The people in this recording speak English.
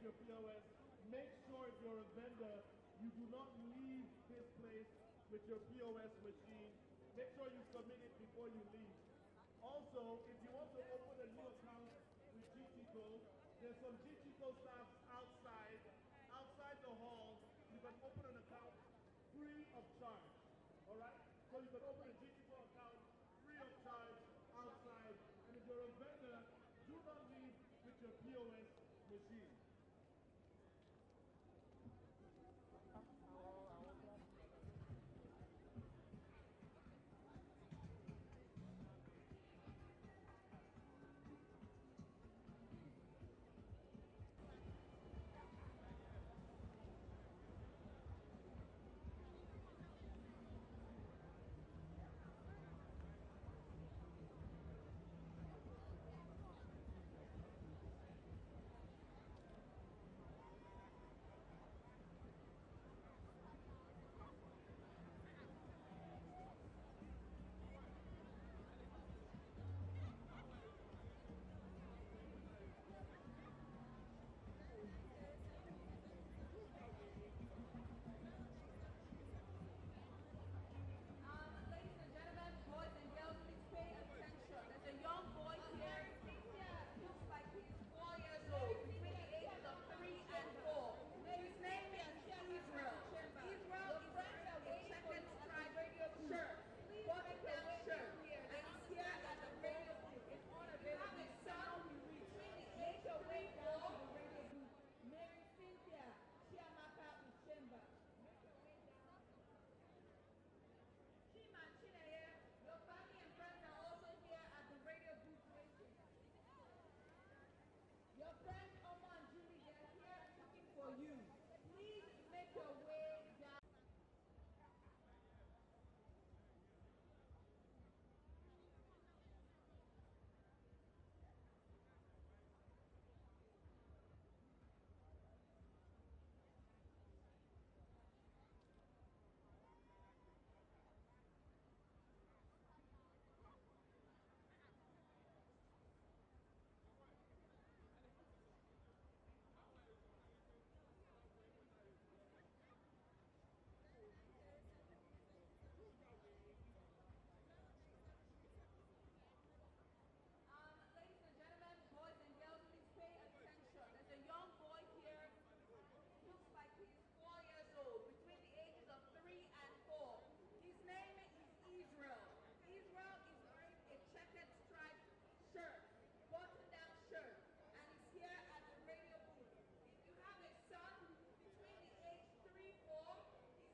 your POS. Make sure if you're a vendor, you do not leave this place with your POS machine. Make sure you submit it before you leave. Also, if you want to open a new account with GTCO, there's some GTCO staff outside the hall. You can open an account free of charge. All right? So you can open a GTCO account free of charge outside. And if you're a vendor, do not leave with your POS machine. Ladies and gentlemen, boys and girls, please pay attention. There's a young boy here. Looks like he's 4 years old, between the ages of 3 and 4. His name is Israel. Israel is wearing a checkered striped shirt, button-down shirt, and he's here at the radio booth. It's on a very big sound between the age of 3 and 4. Mary Cynthia Chiamaka Uchemba. Chima and Chineye, your family and friends are also here at the radio booth waiting. Your friends Omo and Julie, they are here looking for you. Please make your